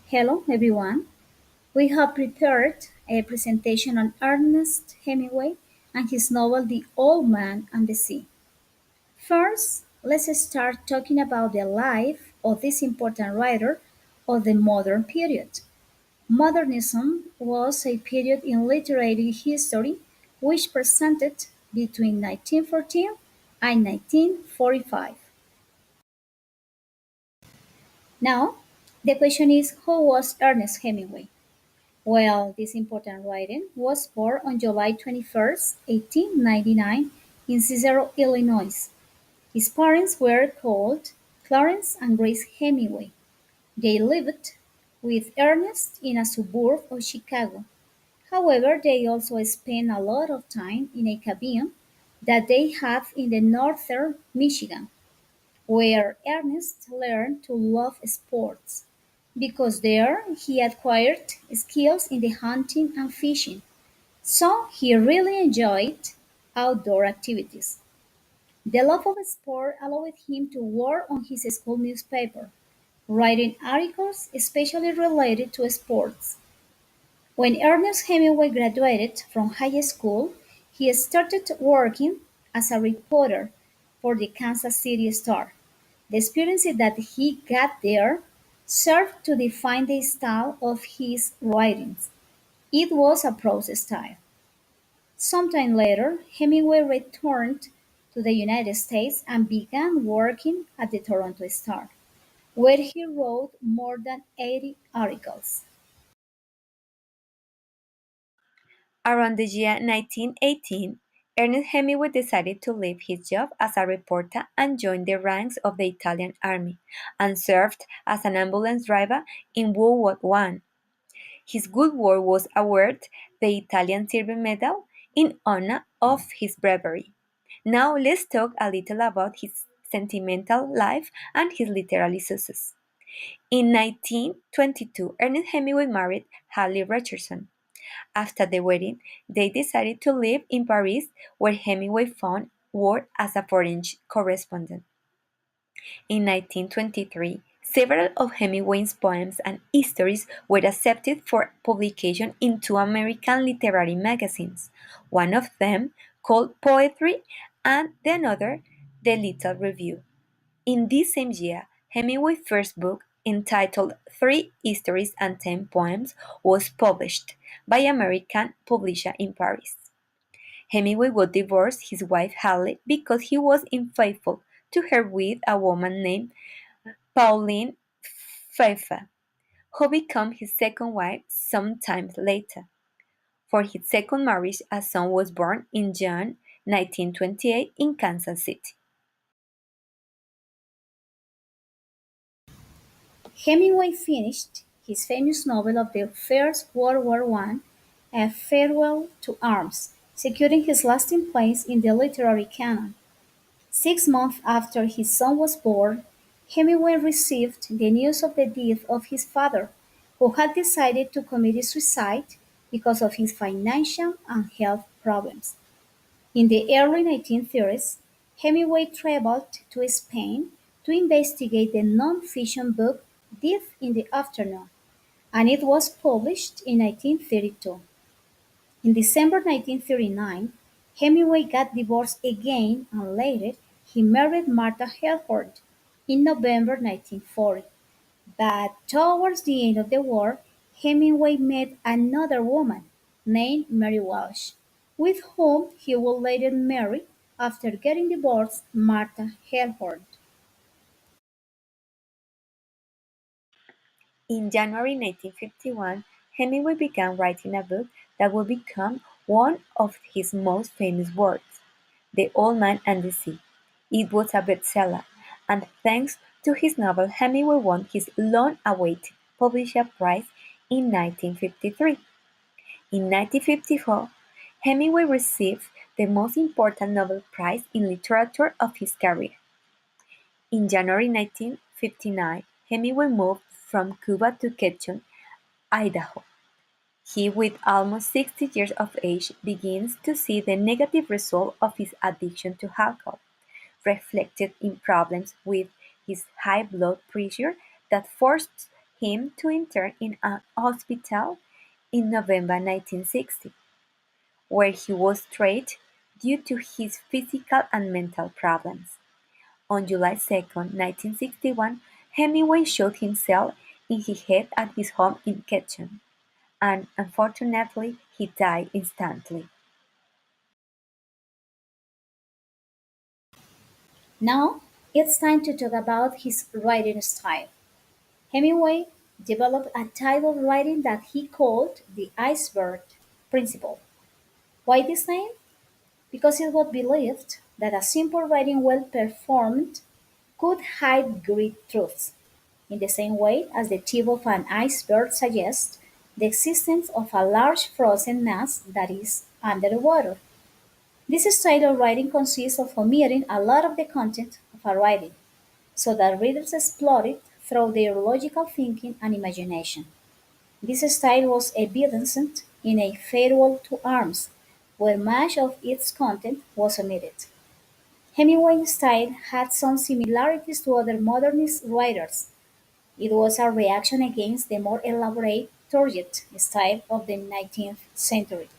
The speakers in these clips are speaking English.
Hello, everyone. We have prepared a presentation on Ernest Hemingway and his novel The Old Man and the Sea. First, let's start talking about the life of this important writer of the modern period. Modernism was a period in literary history which presented between 1914 and 1945. Now, the question is who was Ernest Hemingway? Well, this important writer was born on July 21st, 1899 in Cicero, Illinois. His parents were called Clarence and Grace Hemingway. They lived with Ernest in a suburb of Chicago. However, they also spent a lot of time in a cabin that they had in the northern Michigan, where Ernest learned to love sports, because there he acquired skills in the hunting and fishing. So he really enjoyed outdoor activities. The love of sport allowed him to work on his school newspaper, writing articles especially related to sports. When Ernest Hemingway graduated from high school, he started working as a reporter for the Kansas City Star. The experiences that he got there served to define the style of his writings. It was a prose style. Sometime later, Hemingway returned to the United States and began working at the Toronto Star, where he wrote more than 80 articles. Around the year 1918, Ernest Hemingway decided to leave his job as a reporter and join the ranks of the Italian army, and served as an ambulance driver in World War One. His good work was awarded the Italian Silver Medal in honor of his bravery. Now let's talk a little about his sentimental life and his literary success. In 1922, Ernest Hemingway married Hallie Richardson. After the wedding, they decided to live in Paris, where Hemingway found work as a foreign correspondent. In 1923, several of Hemingway's poems and stories were accepted for publication in two American literary magazines, one of them called Poetry and the other The Little Review. In this same year, Hemingway's first book, entitled Three Stories and Ten Poems, was published by American publisher in Paris. Hemingway would divorce his wife Hallie because he was unfaithful to her with a woman named Pauline Pfeiffer, who became his second wife some time later. For his second marriage, a son was born in June 1928 in Kansas City. Hemingway finished his famous novel of the First World War One, A Farewell to Arms, securing his lasting place in the literary canon. 6 months after his son was born, Hemingway received the news of the death of his father, who had decided to commit suicide because of his financial and health problems. In the early 1930s, Hemingway traveled to Spain to investigate the non-fiction book Death in the Afternoon, and it was published in 1932. In December 1939, Hemingway got divorced again and later he married Martha Helford in November 1940. But towards the end of the war, Hemingway met another woman named Mary Walsh, with whom he would later marry after getting divorced Martha Helford. In January 1951, Hemingway began writing a book that would become one of his most famous works, The Old Man and the Sea. It was a bestseller, and thanks to his novel, Hemingway won his long-awaited Publisher Prize in 1953. In 1954, Hemingway received the most important Nobel Prize in Literature of his career. In January 1959, Hemingway moved from Cuba to Ketchum, Idaho. He, with almost 60 years of age, begins to see the negative result of his addiction to alcohol, reflected in problems with his high blood pressure that forced him to intern in a hospital in November 1960, where he was treated due to his physical and mental problems. On July 2, 1961, Hemingway shot himself in the head at his home in Ketchum, and unfortunately he died instantly. Now, it's time to talk about his writing style. Hemingway developed a type of writing that he called the iceberg principle. Why this name? Because it was believed that a simple writing well performed could hide great truths, in the same way as the tip of an iceberg suggests the existence of a large frozen mass that is under the water. This style of writing consists of omitting a lot of the content of a writing, so that readers explore it through their logical thinking and imagination. This style was evidenced in A Farewell to Arms, where much of its content was omitted. Hemingway's style had some similarities to other modernist writers. It was a reaction against the more elaborate, turgid style of the 19th century.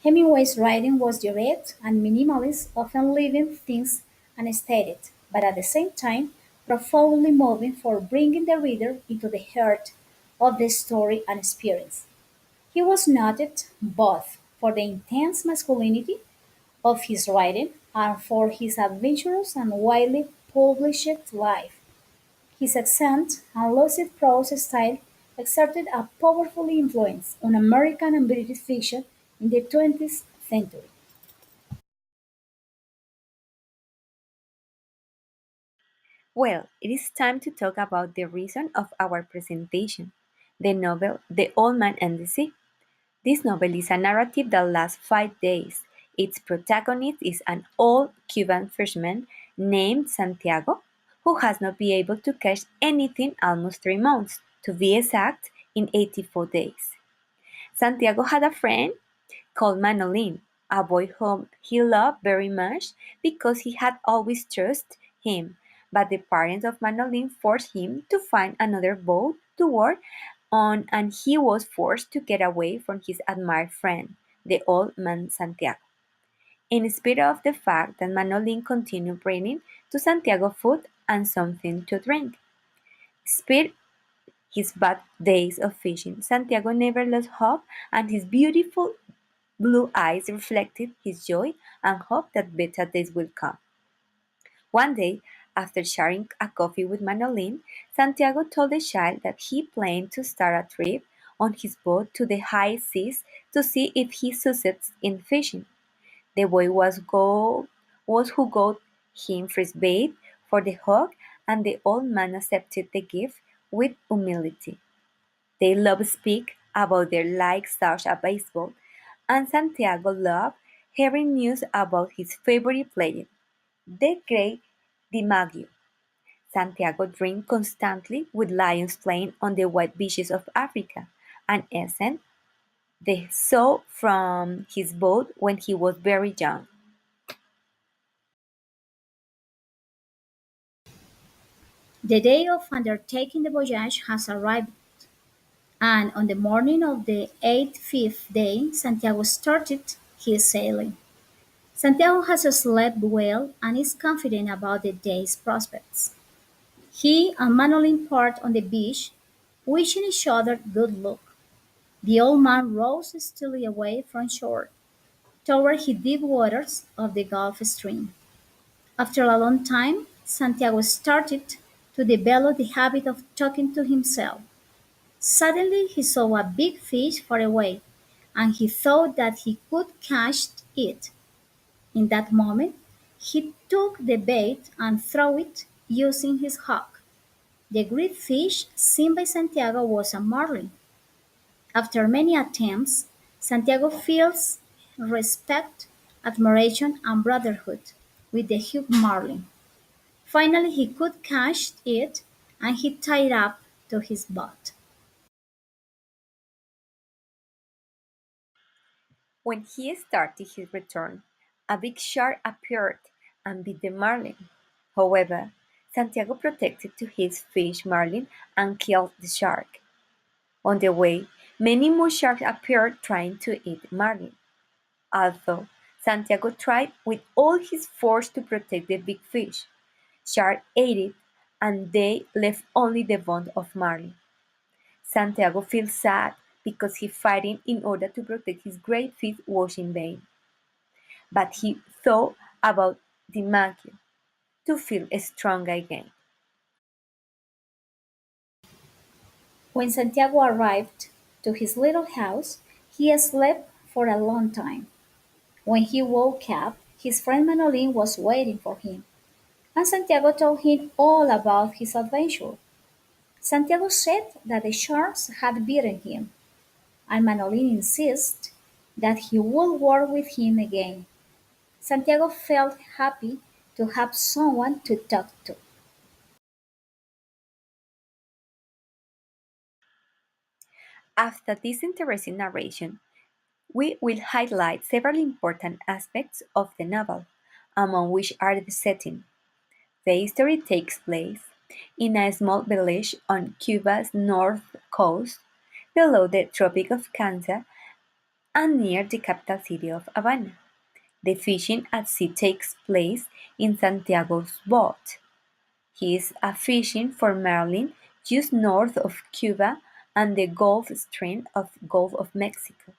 Hemingway's writing was direct and minimalist, often leaving things unstated, but at the same time profoundly moving for bringing the reader into the heart of the story and experience. He was noted both for the intense masculinity of his writing and for his adventurous and widely published life. His accent and lucid prose style exerted a powerful influence on American and British fiction in the 20th century. Well, it is time to talk about the reason of our presentation, the novel The Old Man and the Sea. This novel is a narrative that lasts 5 days. Its protagonist is an old Cuban fisherman named Santiago, who has not been able to catch anything almost 3 months, to be exact, in 84 days. Santiago had a friend called Manolin, a boy whom he loved very much because he had always trusted him, but the parents of Manolin forced him to find another boat to work on and he was forced to get away from his admired friend, the old man Santiago. In spite of the fact that Manolin continued bringing to Santiago food and something to drink. Despite his bad days of fishing, Santiago never lost hope and his beautiful blue eyes reflected his joy and hope that better days will come. One day, after sharing a coffee with Manolin, Santiago told the child that he planned to start a trip on his boat to the high seas to see if he succeeds in fishing. The boy was who got him first bait for the hook, and the old man accepted the gift with humility. They loved speak about their likes such as baseball, and Santiago loved hearing news about his favorite player, the great DiMaggio. Santiago dreamed constantly with lions playing on the white beaches of Africa, an essence they saw from his boat when he was very young. The day of undertaking the voyage has arrived, and on the morning of the 85th day, Santiago started his sailing. Santiago has slept well and is confident about the day's prospects. He and Manolin part on the beach, wishing each other good luck. The old man rows steadily away from shore, toward the deep waters of the Gulf Stream. After a long time, Santiago started to develop the habit of talking to himself. Suddenly he saw a big fish far away, and he thought that he could catch it. In that moment, he took the bait and threw it using his hook. The great fish seen by Santiago was a marlin. After many attempts, Santiago feels respect, admiration, and brotherhood with the huge marlin. Finally, he could catch it and he tied up to his boat. When he started his return, a big shark appeared and bit the marlin. However, Santiago protected to his fish Marlin and killed the shark. On the way, many more sharks appeared trying to eat Marlin. Although Santiago tried with all his force to protect the big fish, shark ate it and they left only the bone of Marlin. Santiago feels sad because his fighting in order to protect his great fish was in vain. But he thought about DiMaggio to feel strong again. When Santiago arrived to his little house, he slept for a long time. When he woke up, his friend Manolin was waiting for him, and Santiago told him all about his adventure. Santiago said that the sharks had beaten him, and Manolin insisted that he would work with him again. Santiago felt happy to have someone to talk to. After this interesting narration, we will highlight several important aspects of the novel, among which are the setting. The story takes place in a small village on Cuba's north coast, below the Tropic of Cancer and near the capital city of Havana. The fishing at sea takes place in Santiago's boat. He is fishing for marlin just north of Cuba and the Gulf Stream of Gulf of Mexico.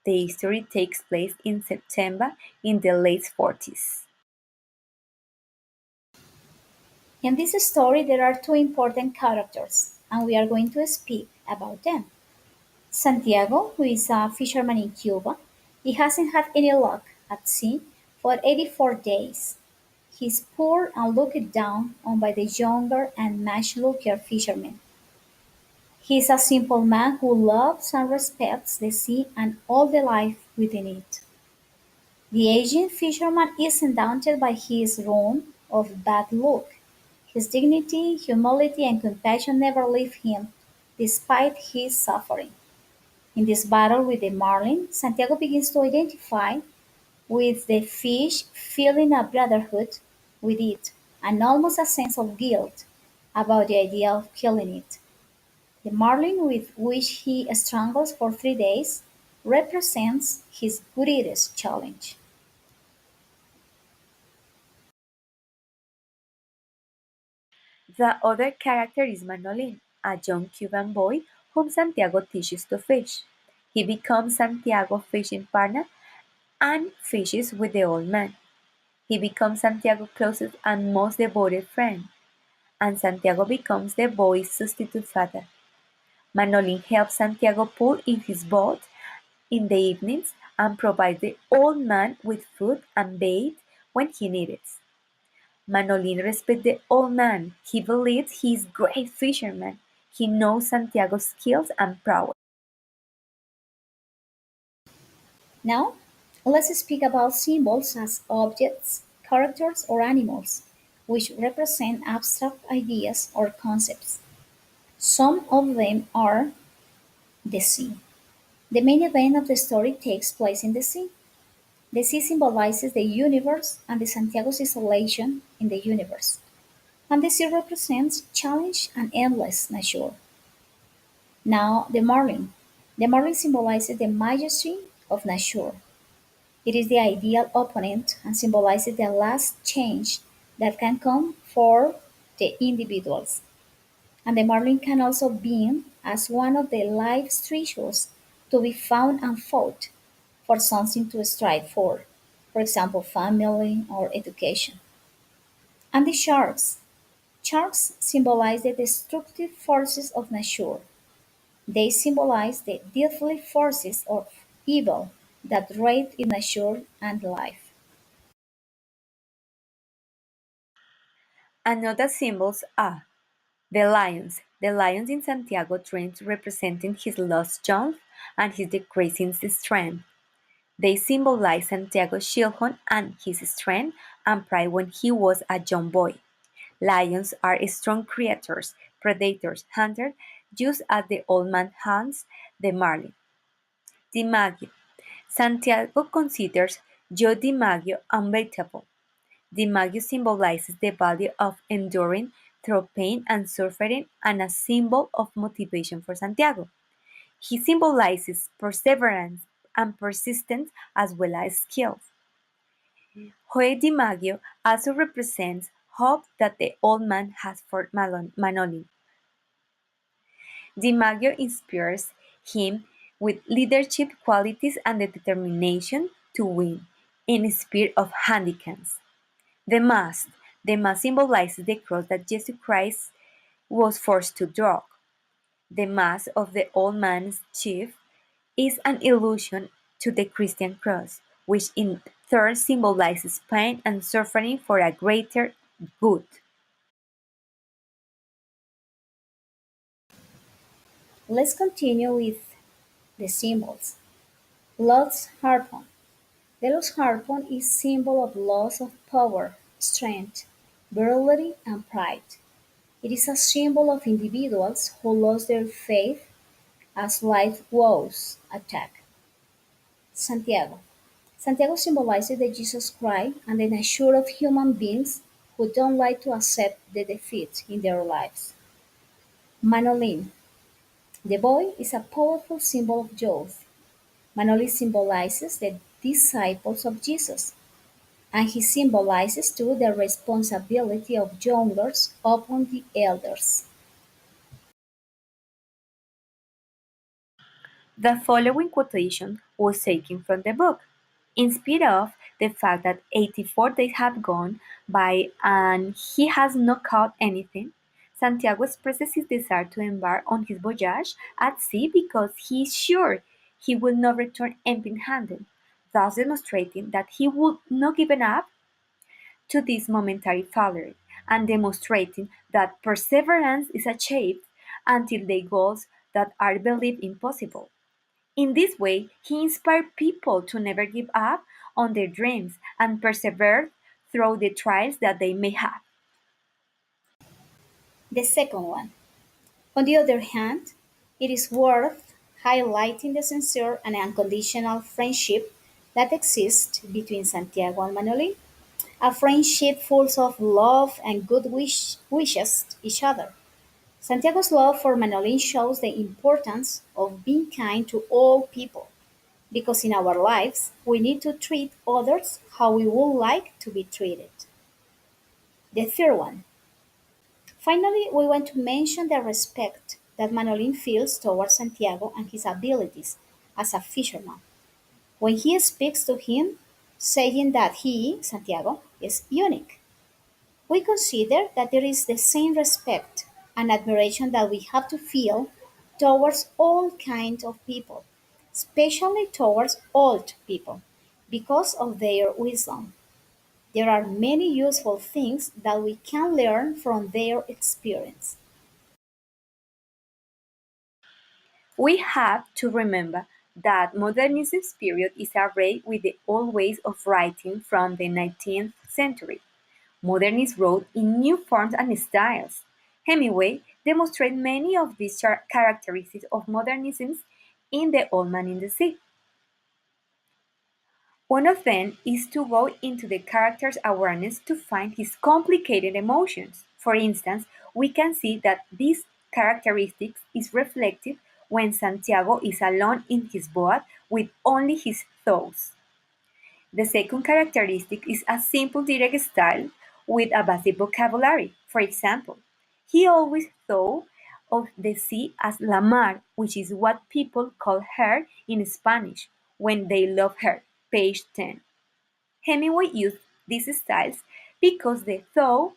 The story takes place in September in the late 40s. In this story, there are two important characters, and we are going to speak about them. Santiago, who is a fisherman in Cuba, he hasn't had any luck at sea for 84 days. He's poor and looked down on by the younger and much luckier fishermen. He is a simple man who loves and respects the sea and all the life within it. The aging fisherman isn't daunted by his run of bad luck. His dignity, humility, and compassion never leave him, despite his suffering. In this battle with the marlin, Santiago begins to identify with the fish, feeling a brotherhood with it, and almost a sense of guilt about the idea of killing it. The marlin with which he strangles for 3 days represents his greatest challenge. The other character is Manolin, a young Cuban boy whom Santiago teaches to fish. He becomes Santiago's fishing partner and fishes with the old man. He becomes Santiago's closest and most devoted friend, and Santiago becomes the boy's substitute father. Manolin helps Santiago pull in his boat in the evenings and provides the old man with food and bait when he needs it. Manolin respects the old man. He believes he is a great fisherman. He knows Santiago's skills and prowess. Now, let's speak about symbols as objects, characters, or animals, which represent abstract ideas or concepts. Some of them are the sea. The main event of the story takes place in the sea. The sea symbolizes the universe and the Santiago's isolation in the universe. And the sea represents challenge and endless nature. Now, the marlin. The marlin symbolizes the majesty of nature. It is the ideal opponent and symbolizes the last change that can come for the individuals. And the marlin can also be as one of the life's treasures to be found and fought for something to strive for example, family or education. And the sharks. Sharks symbolize the destructive forces of nature. They symbolize the deadly forces of evil that rage in nature and life. Another symbols are the lions. The lions in Santiago dreams representing his lost youth and his decreasing strength. They symbolize Santiago's childhood and his strength and pride when he was a young boy. Lions are strong creatures, predators, hunters, just as the old man hunts the marlin. DiMaggio. Santiago considers Joe DiMaggio unbeatable. The Maggio symbolizes the value of enduring through pain and suffering and a symbol of motivation for Santiago. He symbolizes perseverance and persistence as well as skill. Joe Di Maggio also represents hope that the old man has for Manolin. Di Maggio inspires him with leadership qualities and the determination to win, in spite of handicaps. The mast. The mast symbolizes the cross that Jesus Christ was forced to draw. The mask of the old man's chief is an allusion to the Christian cross, which in turn symbolizes pain and suffering for a greater good. Let's continue with the symbols. Lost harpoon. The lost harpoon is symbol of loss of power, strength, virility, and pride. It is a symbol of individuals who lost their faith as life woes attack. Santiago. Santiago symbolizes the Jesus Christ and the nature of human beings who don't like to accept the defeat in their lives. Manolin. The boy is a powerful symbol of youth. Manolin symbolizes the disciples of Jesus, and he symbolizes too the responsibility of youngers upon the elders. The following quotation was taken from the book. In spite of the fact that 84 days have gone by and he has not caught anything, Santiago expresses his desire to embark on his voyage at sea because he is sure he will not return empty-handed, thus demonstrating that he would not give up to this momentary failure and demonstrating that perseverance is achieved until the goals that are believed impossible. In this way, he inspired people to never give up on their dreams and persevere through the trials that they may have. The second one. On the other hand, it is worth highlighting the sincere and unconditional friendship that exists between Santiago and Manolín, a friendship full of love and good wishes to each other. Santiago's love for Manolín shows the importance of being kind to all people, because in our lives we need to treat others how we would like to be treated. The third one. Finally, we want to mention the respect that Manolín feels towards Santiago and his abilities as a fisherman. When he speaks to him, saying that he, Santiago, is unique, we consider that there is the same respect and admiration that we have to feel towards all kinds of people, especially towards old people, because of their wisdom. There are many useful things that we can learn from their experience. We have to remember that modernism's period is arrayed with the old ways of writing from the 19th century. Modernists wrote in new forms and styles. Hemingway demonstrated many of these characteristics of modernism in The Old Man in the Sea. One of them is to go into the character's awareness to find his complicated emotions. For instance, we can see that this characteristic is reflected when Santiago is alone in his boat with only his thoughts. The second characteristic is a simple direct style with a basic vocabulary. For example, he always thought of the sea as la mar, which is what people call her in Spanish when they love her. Page 10. Hemingway used these styles because they thought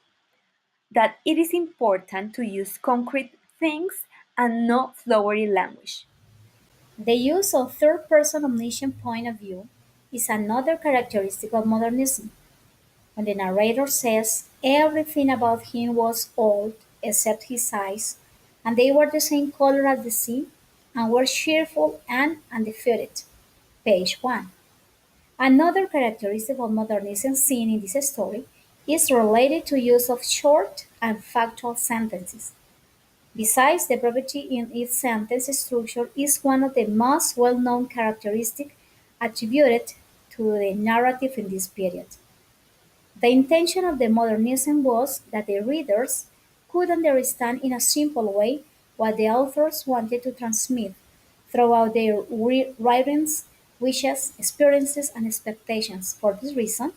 that it is important to use concrete things and not flowery language. The use of third-person omniscient point of view is another characteristic of modernism. When the narrator says everything about him was old except his eyes, and they were the same color as the sea, and were cheerful and undefeated. Page 1. Another characteristic of modernism seen in this story is related to use of short and factual sentences. Besides, the brevity in its sentence structure is one of the most well-known characteristics attributed to the narrative in this period. The intention of the modernism was that the readers could understand in a simple way what the authors wanted to transmit throughout their writings, wishes, experiences, and expectations. For this reason,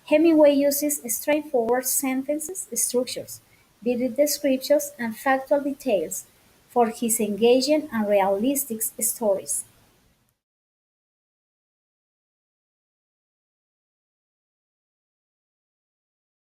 Hemingway uses straightforward sentences, structures, vivid descriptions, and factual details for his engaging and realistic stories.